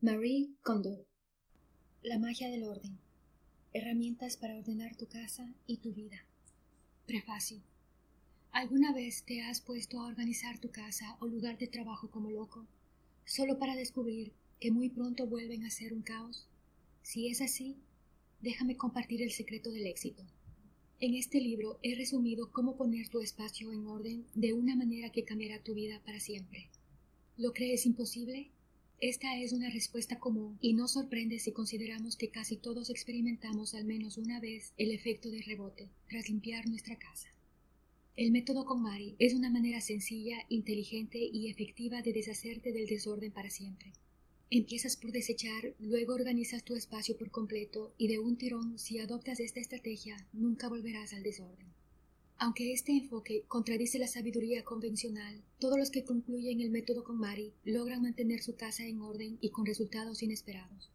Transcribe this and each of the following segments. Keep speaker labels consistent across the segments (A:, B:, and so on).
A: Marie Kondo. La magia del orden. Herramientas para ordenar tu casa y tu vida. Prefacio. ¿Alguna vez te has puesto a organizar tu casa o lugar de trabajo como loco, solo para descubrir que muy pronto vuelven a ser un caos? Si es así, déjame compartir el secreto del éxito. En este libro he resumido cómo poner tu espacio en orden de una manera que cambiará tu vida para siempre. ¿Lo crees imposible? Esta es una respuesta común y no sorprende si consideramos que casi todos experimentamos al menos una vez el efecto de rebote tras limpiar nuestra casa. El método KonMari es una manera sencilla, inteligente y efectiva de deshacerte del desorden para siempre. Empiezas por desechar, luego organizas tu espacio por completo y de un tirón, si adoptas esta estrategia, nunca volverás al desorden. Aunque este enfoque contradice la sabiduría convencional, todos los que concluyen el método KonMari logran mantener su casa en orden y con resultados inesperados.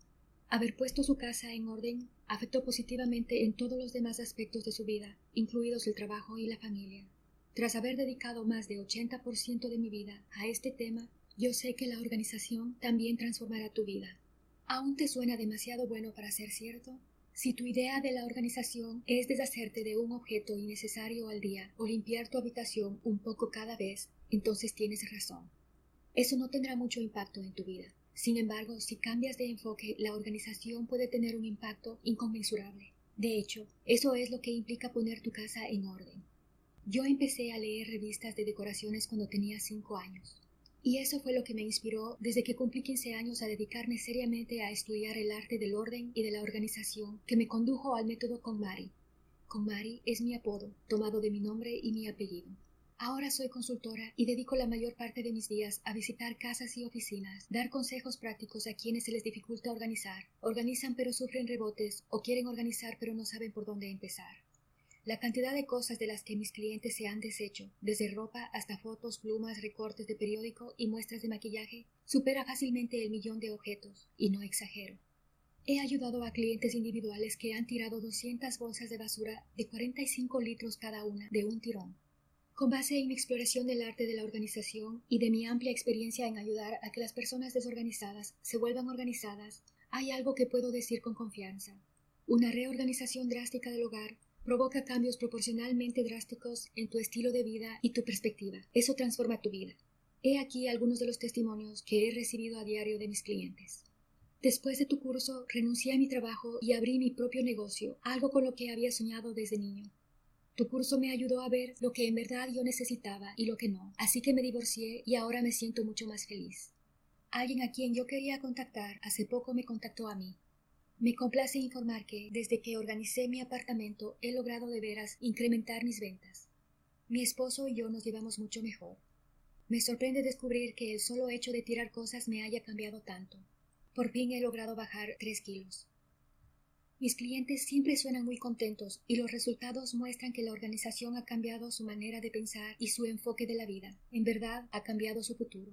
A: Haber puesto su casa en orden afectó positivamente en todos los demás aspectos de su vida, incluidos el trabajo y la familia. Tras haber dedicado más de 80% de mi vida a este tema, yo sé que la organización también transformará tu vida. ¿Aún te suena demasiado bueno para ser cierto? Si tu idea de la organización es deshacerte de un objeto innecesario al día o limpiar tu habitación un poco cada vez, entonces tienes razón. Eso no tendrá mucho impacto en tu vida. Sin embargo, si cambias de enfoque, la organización puede tener un impacto inconmensurable. De hecho, eso es lo que implica poner tu casa en orden. Yo empecé a leer revistas de decoraciones cuando tenía 5 años. Y eso fue lo que me inspiró desde que cumplí 15 años a dedicarme seriamente a estudiar el arte del orden y de la organización que me condujo al método KonMari. KonMari es mi apodo, tomado de mi nombre y mi apellido. Ahora soy consultora y dedico la mayor parte de mis días a visitar casas y oficinas, dar consejos prácticos a quienes se les dificulta organizar, organizan pero sufren rebotes o quieren organizar pero no saben por dónde empezar. La cantidad de cosas de las que mis clientes se han deshecho, desde ropa hasta fotos, plumas, recortes de periódico y muestras de maquillaje, supera fácilmente el 1.000.000 de objetos, y no exagero. He ayudado a clientes individuales que han tirado 200 bolsas de basura de 45 litros cada una de un tirón. Con base en mi exploración del arte de la organización y de mi amplia experiencia en ayudar a que las personas desorganizadas se vuelvan organizadas, hay algo que puedo decir con confianza. Una reorganización drástica del hogar provoca cambios proporcionalmente drásticos en tu estilo de vida y tu perspectiva. Eso transforma tu vida. He aquí algunos de los testimonios que he recibido a diario de mis clientes. Después de tu curso, renuncié a mi trabajo y abrí mi propio negocio, algo con lo que había soñado desde niño. Tu curso me ayudó a ver lo que en verdad yo necesitaba y lo que no, así que me divorcié y ahora me siento mucho más feliz. Alguien a quien yo quería contactar hace poco me contactó a mí. Me complace informar que, desde que organicé mi apartamento, he logrado de veras incrementar mis ventas. Mi esposo y yo nos llevamos mucho mejor. Me sorprende descubrir que el solo hecho de tirar cosas me haya cambiado tanto. Por fin he logrado bajar 3 kilos. Mis clientes siempre suenan muy contentos y los resultados muestran que la organización ha cambiado su manera de pensar y su enfoque de la vida. En verdad, ha cambiado su futuro.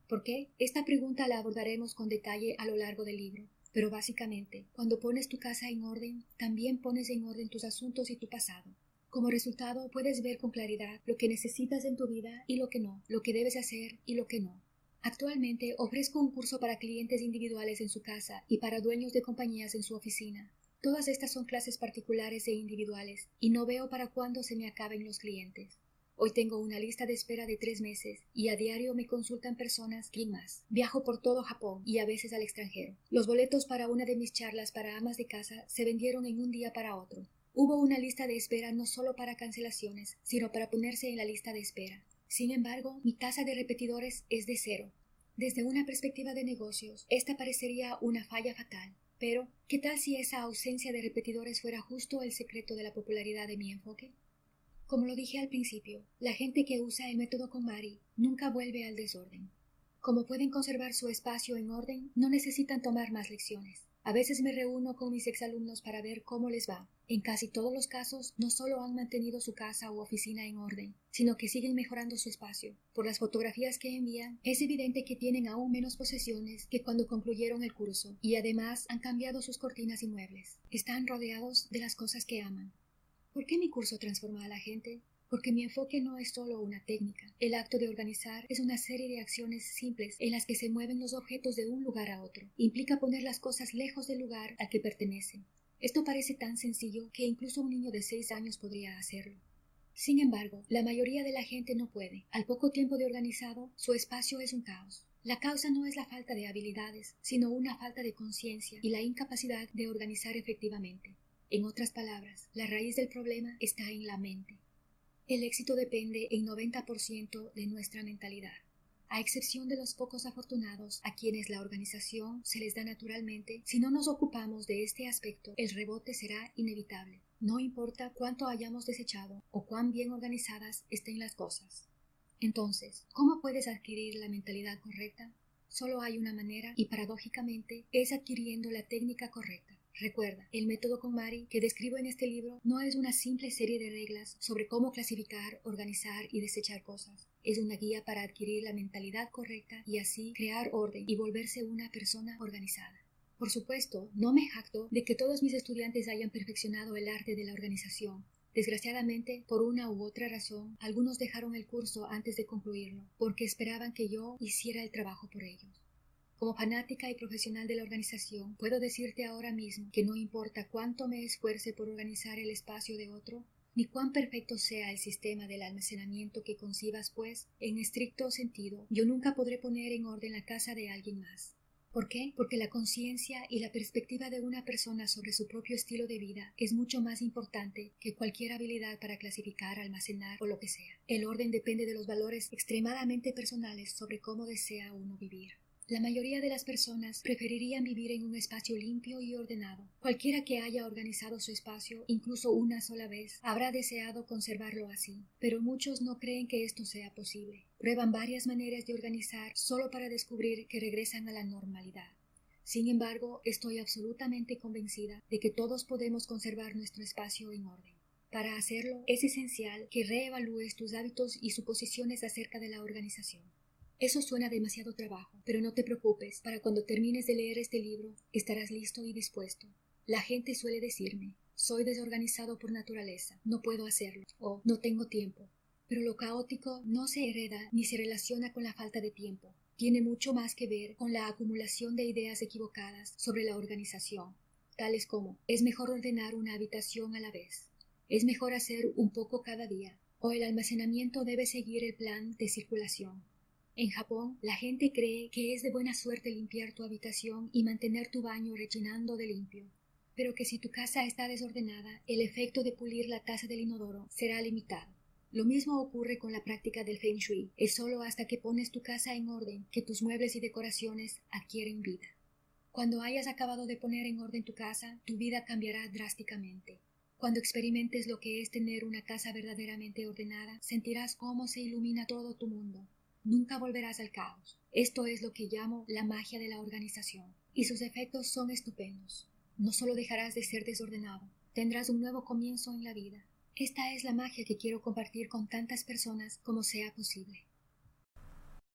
A: ¿Por qué? Esta pregunta la abordaremos con detalle a lo largo del libro. Pero básicamente, cuando pones tu casa en orden, también pones en orden tus asuntos y tu pasado. Como resultado, puedes ver con claridad lo que necesitas en tu vida y lo que no, lo que debes hacer y lo que no. Actualmente ofrezco un curso para clientes individuales en su casa y para dueños de compañías en su oficina. Todas estas son clases particulares e individuales y no veo para cuándo se me acaben los clientes. Hoy tengo una lista de espera de 3 meses y a diario me consultan personas y más. Viajo por todo Japón y a veces al extranjero. Los boletos para una de mis charlas para amas de casa se vendieron en un día para otro. Hubo una lista de espera no solo para cancelaciones, sino para ponerse en la lista de espera. Sin embargo, mi tasa de repetidores es de 0. Desde una perspectiva de negocios, esta parecería una falla fatal. Pero, ¿qué tal si esa ausencia de repetidores fuera justo el secreto de la popularidad de mi enfoque? Como lo dije al principio, la gente que usa el método KonMari nunca vuelve al desorden. Como pueden conservar su espacio en orden, no necesitan tomar más lecciones. A veces me reúno con mis exalumnos para ver cómo les va. En casi todos los casos, no solo han mantenido su casa u oficina en orden, sino que siguen mejorando su espacio. Por las fotografías que envían, es evidente que tienen aún menos posesiones que cuando concluyeron el curso, y además han cambiado sus cortinas y muebles. Están rodeados de las cosas que aman. ¿Por qué mi curso transforma a la gente? porque mi enfoque no es solo una técnica. El acto de organizar es una serie de acciones simples en las que se mueven los objetos de un lugar a otro. Implica poner las cosas lejos del lugar al que pertenecen. Esto parece tan sencillo que incluso un niño de 6 años podría hacerlo. Sin embargo, la mayoría de la gente no puede. Al poco tiempo de organizado, su espacio es un caos. La causa no es la falta de habilidades, sino una falta de conciencia y la incapacidad de organizar efectivamente. En otras palabras, la raíz del problema está en la mente. El éxito depende en 90% de nuestra mentalidad. A excepción de los pocos afortunados a quienes la organización se les da naturalmente, si no nos ocupamos de este aspecto, el rebote será inevitable. No importa cuánto hayamos desechado o cuán bien organizadas estén las cosas. Entonces, ¿cómo puedes adquirir la mentalidad correcta? Solo hay una manera y paradójicamente es adquiriendo la técnica correcta. Recuerda, el método KonMari que describo en este libro no es una simple serie de reglas sobre cómo clasificar, organizar y desechar cosas. Es una guía para adquirir la mentalidad correcta y así crear orden y volverse una persona organizada. Por supuesto, no me jacto de que todos mis estudiantes hayan perfeccionado el arte de la organización. Desgraciadamente, por una u otra razón, algunos dejaron el curso antes de concluirlo, porque esperaban que yo hiciera el trabajo por ellos. Como fanática y profesional de la organización, puedo decirte ahora mismo que no importa cuánto me esfuerce por organizar el espacio de otro, ni cuán perfecto sea el sistema del almacenamiento que concibas, pues, en estricto sentido, yo nunca podré poner en orden la casa de alguien más. ¿Por qué? Porque la conciencia y la perspectiva de una persona sobre su propio estilo de vida es mucho más importante que cualquier habilidad para clasificar, almacenar o lo que sea. El orden depende de los valores extremadamente personales sobre cómo desea uno vivir. La mayoría de las personas preferirían vivir en un espacio limpio y ordenado. Cualquiera que haya organizado su espacio, incluso una sola vez, habrá deseado conservarlo así, pero muchos no creen que esto sea posible. Prueban varias maneras de organizar solo para descubrir que regresan a la normalidad. Sin embargo, estoy absolutamente convencida de que todos podemos conservar nuestro espacio en orden. Para hacerlo, es esencial que reevalúes tus hábitos y suposiciones acerca de la organización. Eso suena demasiado trabajo, pero no te preocupes, para cuando termines de leer este libro, estarás listo y dispuesto. La gente suele decirme, soy desorganizado por naturaleza, no puedo hacerlo, o no tengo tiempo. Pero lo caótico no se hereda ni se relaciona con la falta de tiempo. Tiene mucho más que ver con la acumulación de ideas equivocadas sobre la organización, tales como, es mejor ordenar una habitación a la vez, es mejor hacer un poco cada día, o el almacenamiento debe seguir el plan de circulación. En Japón, la gente cree que es de buena suerte limpiar tu habitación y mantener tu baño rechinando de limpio, pero que si tu casa está desordenada, el efecto de pulir la taza del inodoro será limitado. Lo mismo ocurre con la práctica del Feng Shui. Es solo hasta que pones tu casa en orden que tus muebles y decoraciones adquieren vida. Cuando hayas acabado de poner en orden tu casa, tu vida cambiará drásticamente. Cuando experimentes lo que es tener una casa verdaderamente ordenada, sentirás cómo se ilumina todo tu mundo. Nunca volverás al caos. Esto es lo que llamo la magia de la organización, y sus efectos son estupendos. No solo dejarás de ser desordenado, tendrás un nuevo comienzo en la vida. Esta es la magia que quiero compartir con tantas personas como sea posible.